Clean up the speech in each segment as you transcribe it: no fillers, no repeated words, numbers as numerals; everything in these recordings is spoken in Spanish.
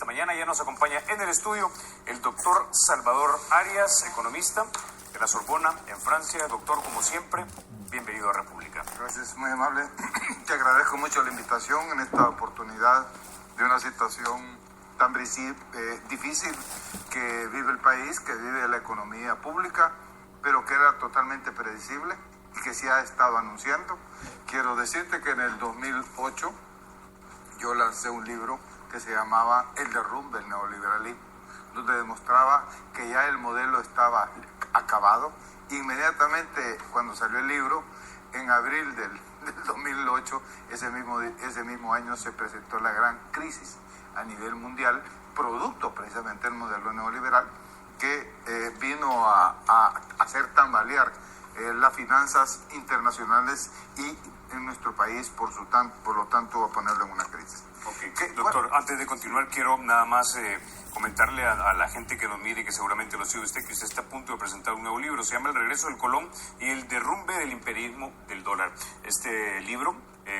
esta mañana. Ya nos acompaña en el estudio el doctor Salvador Arias, economista de la Sorbona en Francia. Doctor, como siempre, bienvenido a República. Gracias, muy amable. Te agradezco mucho la invitación en esta oportunidad de una situación tan difícil que vive el país, que vive la economía pública, pero que era totalmente predecible y que se ha estado anunciando. Quiero decirte que en el 2008 yo lancé un libro que se llamaba El derrumbe del neoliberalismo, donde demostraba que ya el modelo estaba acabado. Inmediatamente cuando salió el libro, en abril del 2008, ese mismo año se presentó la gran crisis a nivel mundial, producto precisamente del modelo neoliberal, que vino a hacer tambalear las finanzas internacionales y en nuestro país, por lo tanto, a ponerlo en una crisis. Okay. Doctor, antes de continuar, quiero nada más comentarle a la gente que nos mire y que seguramente lo sigue usted, que usted está a punto de presentar un nuevo libro. Se llama El regreso del Colón y el derrumbe del imperialismo del dólar. Este libro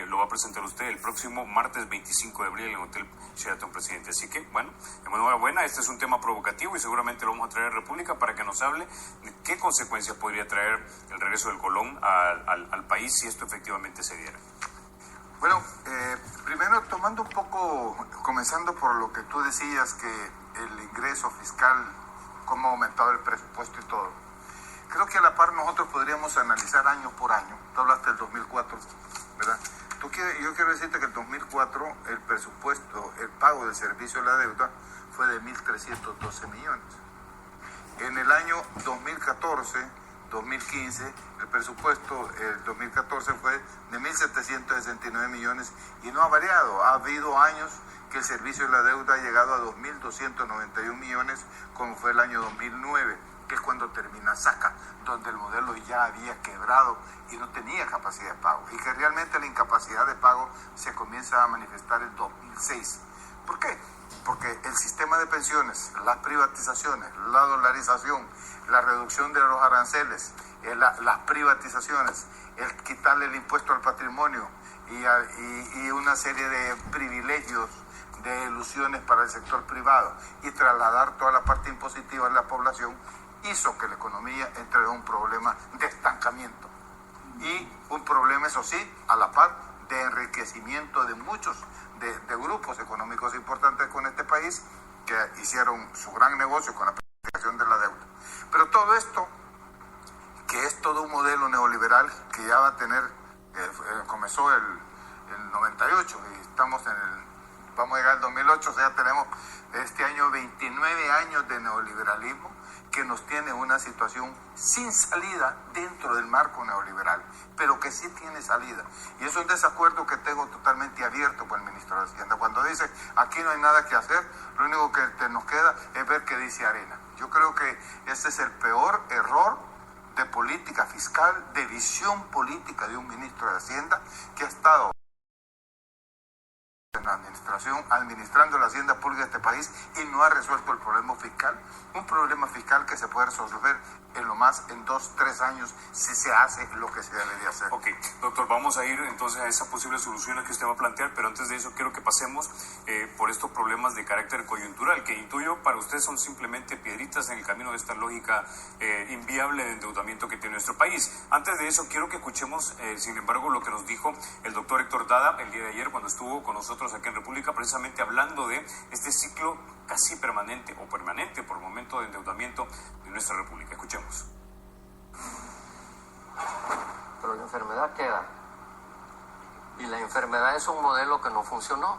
lo va a presentar usted el próximo martes 25 de abril en el Hotel Sheraton Presidente. Así que, bueno, enhorabuena. Este es un tema provocativo y seguramente lo vamos a traer a República para que nos hable de qué consecuencias podría traer el regreso del Colón al país si esto efectivamente se diera. Bueno, primero tomando un poco, comenzando por lo que tú decías, que el ingreso fiscal, cómo ha aumentado el presupuesto y todo. Creo que a la par nosotros podríamos analizar año por año. Tú hablaste del 2004, ¿verdad? Yo quiero decirte que el 2004 el presupuesto, el pago del servicio de la deuda fue de 1.312 millones. En el año 2014-2015, el presupuesto, el 2014 fue de 1.769 millones y no ha variado. Ha habido años que el servicio de la deuda ha llegado a 2.291 millones, como fue el año 2009, que es cuando termina SACA, donde el modelo ya había quebrado y no tenía capacidad de pago, y que realmente la incapacidad de pago se comienza a manifestar en 2006. ¿Por qué? Porque el sistema de pensiones, las privatizaciones, la dolarización, la reducción de los aranceles, las privatizaciones, el quitarle el impuesto al patrimonio y una serie de privilegios, de ilusiones para el sector privado y trasladar toda la parte impositiva de la población, hizo que la economía entre en un problema de estancamiento y un problema, eso sí, a la par de enriquecimiento de muchos de grupos económicos importantes con este país que hicieron su gran negocio con la aplicación de la deuda. Pero todo esto, que es todo un modelo neoliberal que ya va a tener, comenzó el 98 y vamos a llegar al 2008, o sea, tenemos este año 29 años de neoliberalismo que nos tiene una situación sin salida dentro del marco neoliberal, pero que sí tiene salida. Y es un desacuerdo que tengo totalmente abierto con el ministro de Hacienda. Cuando dice, aquí no hay nada que hacer, lo único que nos queda es ver qué dice Arena. Yo creo que ese es el peor error de política fiscal, de visión política de un ministro de Hacienda que ha estado en la administrando la hacienda pública de este país y no ha resuelto el problema fiscal, un problema fiscal que se puede resolver en lo más en 2-3 años si se hace lo que se debería hacer. Ok, doctor, vamos a ir entonces a esas posibles soluciones que usted va a plantear, pero antes de eso quiero que pasemos por estos problemas de carácter coyuntural, que intuyo para usted son simplemente piedritas en el camino de esta lógica inviable de endeudamiento que tiene nuestro país. Antes de eso quiero que escuchemos, sin embargo, lo que nos dijo el doctor Héctor Dada el día de ayer cuando estuvo con nosotros aquí en República, precisamente hablando de este ciclo casi permanente o permanente por el momento de endeudamiento de nuestra República. Escuchemos. Pero la enfermedad queda. Y la enfermedad es un modelo que no funcionó.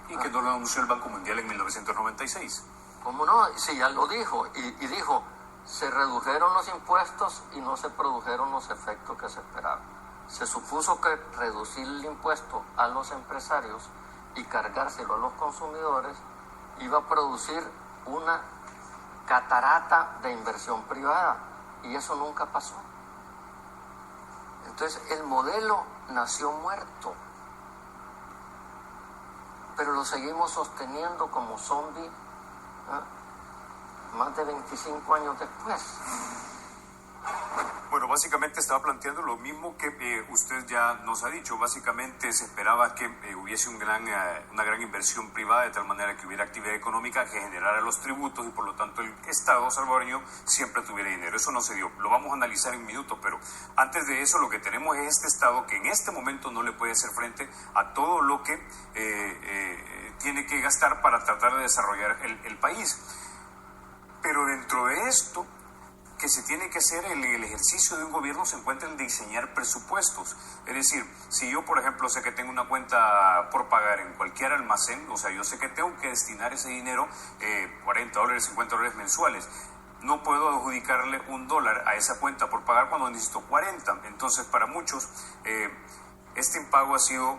Y que no lo anunció el Banco Mundial en 1996. ¿Cómo no? Sí, ya lo dijo. Y dijo, se redujeron los impuestos y no se produjeron los efectos que se esperaban. Se supuso que reducir el impuesto a los empresarios y cargárselo a los consumidores iba a producir una catarata de inversión privada, y eso nunca pasó. Entonces el modelo nació muerto, pero lo seguimos sosteniendo como zombie más de 25 años después. Bueno, básicamente estaba planteando lo mismo que usted ya nos ha dicho. Básicamente se esperaba que hubiese una gran inversión privada, de tal manera que hubiera actividad económica que generara los tributos y por lo tanto el Estado salvadoreño siempre tuviera dinero. Eso no se dio. Lo vamos a analizar en un minuto, pero antes de eso lo que tenemos es este Estado que en este momento no le puede hacer frente a todo lo que tiene que gastar para tratar de desarrollar el país. Pero dentro de esto que se tiene que hacer en el ejercicio de un gobierno se encuentra el diseñar presupuestos. Es decir, si yo, por ejemplo, sé que tengo una cuenta por pagar en cualquier almacén, o sea, yo sé que tengo que destinar ese dinero, $40, $50 mensuales. No puedo adjudicarle $1 a esa cuenta por pagar cuando necesito 40. Entonces, para muchos, este impago ha sido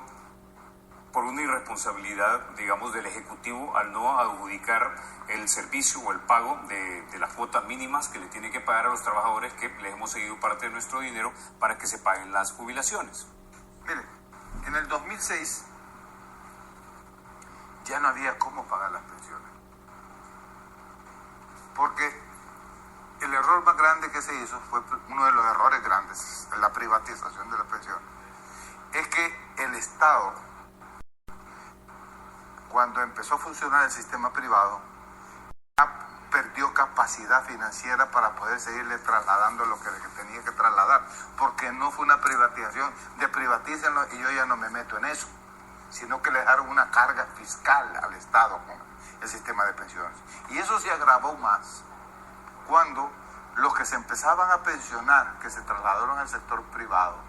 por una irresponsabilidad, digamos, del Ejecutivo al no adjudicar el servicio o el pago de las cuotas mínimas que le tiene que pagar a los trabajadores que les hemos cedido parte de nuestro dinero para que se paguen las jubilaciones. Mire, en el 2006 ya no había cómo pagar las pensiones, porque el error más grande que se hizo fue uno de los errores grandes en la privatización de la pensión, es que el Estado, cuando empezó a funcionar el sistema privado, perdió capacidad financiera para poder seguirle trasladando lo que tenía que trasladar, porque no fue una privatización de privatícenlo y yo ya no me meto en eso, sino que le dejaron una carga fiscal al Estado con el sistema de pensiones. Y eso se agravó más cuando los que se empezaban a pensionar, que se trasladaron al sector privado,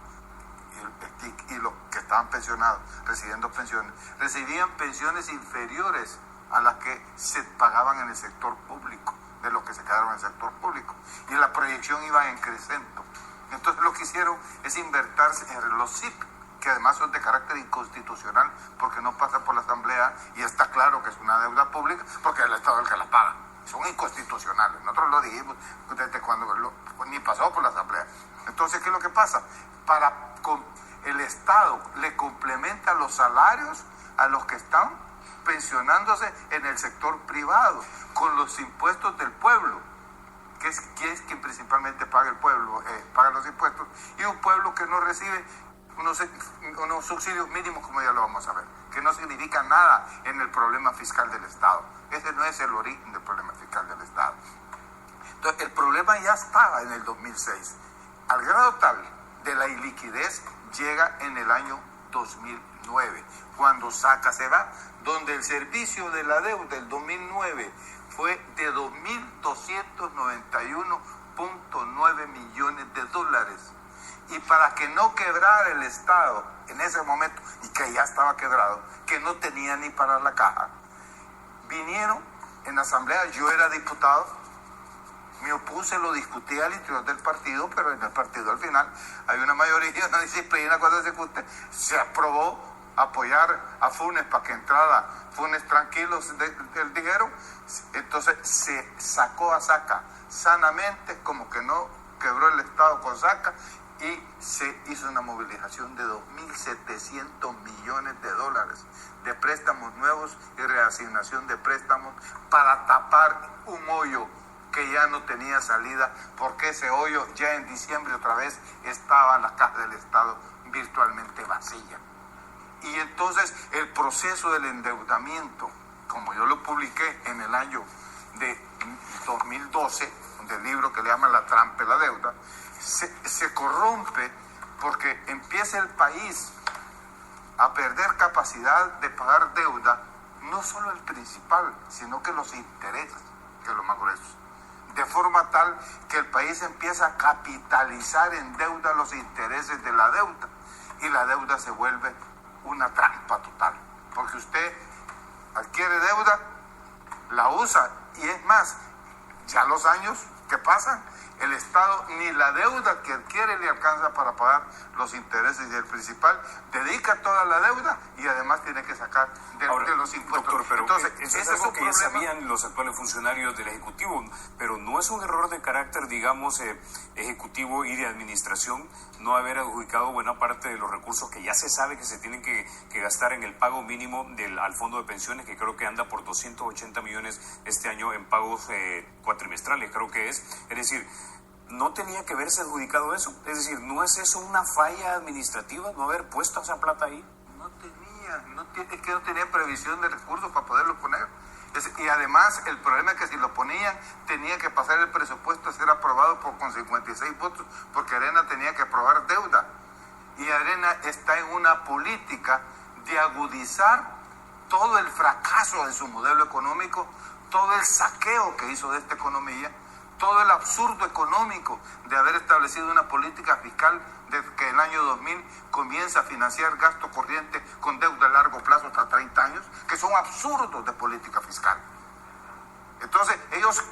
y los que estaban pensionados, recibiendo pensiones, recibían pensiones inferiores a las que se pagaban en el sector público, de los que se quedaron en el sector público. Y la proyección iba en crecimiento. Entonces lo que hicieron es invertirse en los SIP, que además son de carácter inconstitucional, porque no pasan por la Asamblea, y está claro que es una deuda pública, porque es el Estado el que la paga. Son inconstitucionales. Nosotros lo dijimos desde cuando ni pasó por la Asamblea. Entonces, ¿qué es lo que pasa? El Estado le complementa los salarios a los que están pensionándose en el sector privado con los impuestos del pueblo, que es quien principalmente paga el pueblo, paga los impuestos, y un pueblo que no recibe unos subsidios mínimos, como ya lo vamos a ver, que no significa nada en el problema fiscal del Estado. Ese no es el origen del problema fiscal del Estado. Entonces, el problema ya estaba en el 2006, al grado tal de la iliquidez llega en el año 2009, cuando Saca se va, donde el servicio de la deuda del 2009 fue de $2.291.9 millones. Y para que no quebrara el Estado en ese momento, y que ya estaba quebrado, que no tenía ni para la caja, vinieron en la Asamblea, yo era diputado, me opuse, lo discutí al interior del partido, pero en el partido al final hay una mayoría, una disciplina cuando se discute, se aprobó apoyar a Funes para que entrara Funes tranquilos, dijeron. Entonces se sacó a Saca sanamente, como que no quebró el Estado con Saca, y se hizo una movilización de $2.700 millones de préstamos nuevos y reasignación de préstamos para tapar un hoyo que ya no tenía salida, porque ese hoyo ya en diciembre otra vez estaba la caja del Estado virtualmente vacía. Y entonces el proceso del endeudamiento, como yo lo publiqué en el año de 2012, del libro que le llaman La trampa de la deuda, se corrompe porque empieza el país a perder capacidad de pagar deuda, no solo el principal, sino que los intereses, que es lo más grueso. De forma tal que el país empieza a capitalizar en deuda los intereses de la deuda, y la deuda se vuelve una trampa total, porque usted adquiere deuda, la usa, y es más, ya los años que pasan, el Estado ni la deuda que adquiere le alcanza para pagar los intereses, y el principal dedica toda la deuda y además tiene que sacar de los impuestos. Doctor, pero entonces, eso es algo que ya sabían los actuales funcionarios del Ejecutivo, pero no es un error de carácter, digamos, ejecutivo y de administración no haber adjudicado buena parte de los recursos que ya se sabe que se tienen que gastar en el pago mínimo al fondo de pensiones, que creo que anda por 280 millones este año en pagos cuatrimestrales, creo que es decir, ¿no tenía que haberse adjudicado eso? Es decir, ¿no es eso una falla administrativa, no haber puesto esa plata ahí? Es que no tenía previsión de recursos para poderlo poner. Y además el problema es que si lo ponían tenía que pasar el presupuesto a ser aprobado con 56 votos, porque Arena tenía que aprobar deuda. Y Arena está en una política de agudizar todo el fracaso de su modelo económico, todo el saqueo que hizo de esta economía, todo el absurdo económico de haber establecido una política fiscal desde que el año 2000 comienza a financiar gasto corriente con deuda a largo plazo hasta 30 años, que son absurdos de política fiscal. Entonces, ellos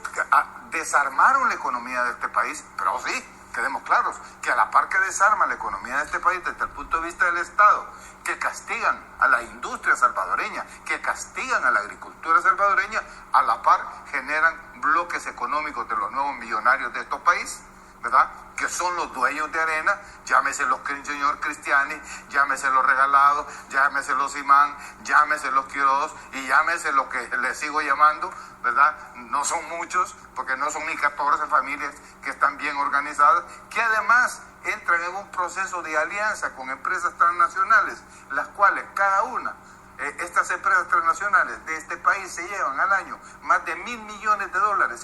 desarmaron la economía de este país, pero sí, quedemos claros, que a la par que desarman la economía de este país desde el punto de vista del Estado, que castigan a la industria salvadoreña, que castigan a la agricultura salvadoreña, a la par generan bloques económicos de los nuevos millonarios de estos países, ¿verdad?, que son los dueños de Arena, llámese los señor Cristiani, llámese los Regalados, llámese los Imán, llámese los Quiroz y llámese lo que les sigo llamando, ¿verdad? No son muchos, porque no son ni 14 familias que están bien organizadas, que además entran en un proceso de alianza con empresas transnacionales, las cuales cada una, estas empresas transnacionales de este país se llevan al año más de $1.000 millones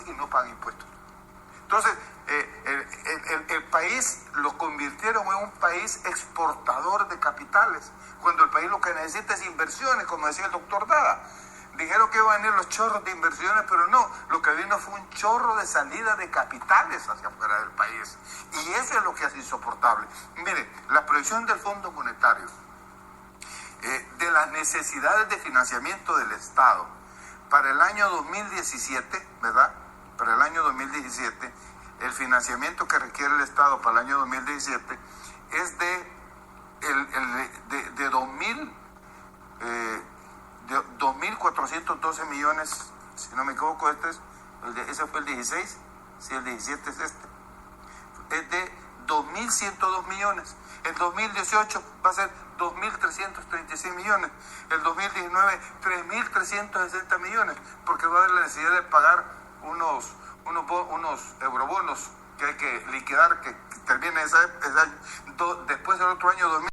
y no pagan impuestos. Entonces, el país lo convirtieron en un país exportador de capitales, cuando el país lo que necesita es inversiones, como decía el doctor Dada. Dijeron que iban a venir los chorros de inversiones, pero no, lo que vino fue un chorro de salida de capitales hacia afuera del país. Y eso es lo que hace insoportable. Mire, la proyección del Fondo Monetario, de las necesidades de financiamiento del Estado para el año 2017, ¿verdad?, para el año 2017, el financiamiento que requiere el Estado para el año 2017 es de 2.412 millones, si no me equivoco, ese fue el 16, si el 17 es es de 2.102 millones. El 2018 va a ser 2.336 millones. El 2019, 3.360 millones, porque va a haber la necesidad de pagar unos eurobonos que hay que liquidar, que termine ese año. Después del otro año 2000,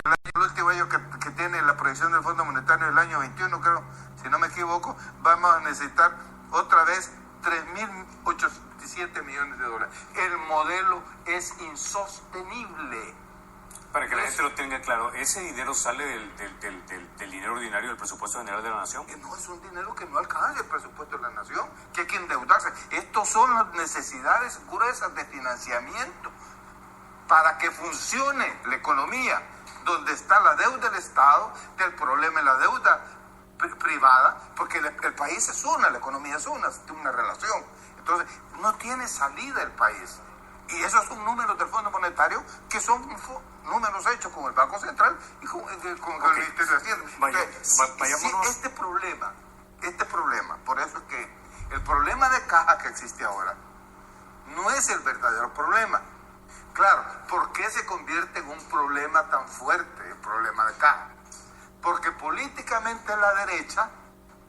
el último año que tiene la proyección del Fondo Monetario, el año 21, creo, si no me equivoco, vamos a necesitar otra vez 3.087 millones de dólares. El modelo es insostenible. Para que la gente lo tenga claro, ¿ese dinero sale del dinero ordinario del presupuesto general de la Nación? No, es un dinero que no alcanza el presupuesto de la Nación, que hay que endeudarse. Estos son las necesidades gruesas de financiamiento para que funcione la economía, donde está la deuda del Estado, el problema es la deuda privada, porque el país es una, la economía es una relación. Entonces, no tiene salida el país. Y esos son números del Fondo Monetario, que son números hechos con el Banco Central y con el Ministerio de Hacienda. Vayámonos. Este problema, por eso es que el problema de caja que existe ahora no es el verdadero problema. Claro, ¿por qué se convierte en un problema tan fuerte el problema de caja? Porque políticamente la derecha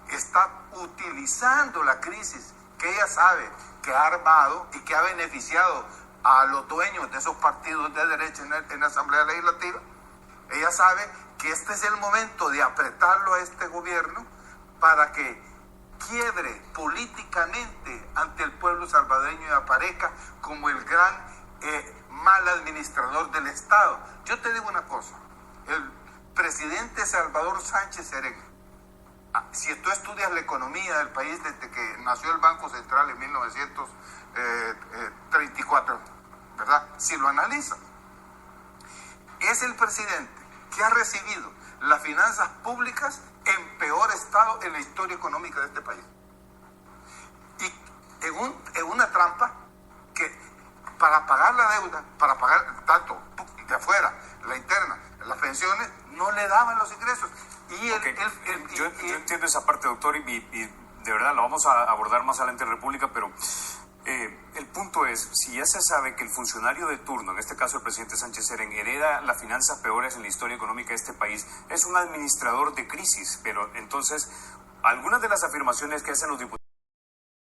está utilizando la crisis que ella sabe que ha armado y que ha beneficiado a los dueños de esos partidos de derecha en la Asamblea Legislativa. Ella sabe que este es el momento de apretarlo a este gobierno para que quiebre políticamente ante el pueblo salvadoreño y aparezca como el gran mal administrador del Estado. Yo te digo una cosa, el presidente Salvador Sánchez Serén, si tú estudias la economía del país desde que nació el Banco Central en 1934, ¿verdad?, si lo analizas, es el presidente que ha recibido las finanzas públicas en peor estado en la historia económica de este país. Y en una trampa que para pagar la deuda, para pagar tanto de afuera, la interna, las pensiones, no le daban los ingresos. Yo entiendo esa parte, doctor, y de verdad lo vamos a abordar más adelante en República, pero el punto es, si ya se sabe que el funcionario de turno, en este caso el presidente Sánchez Serén, hereda las finanzas peores en la historia económica de este país, es un administrador de crisis, pero entonces algunas de las afirmaciones que hacen los diputados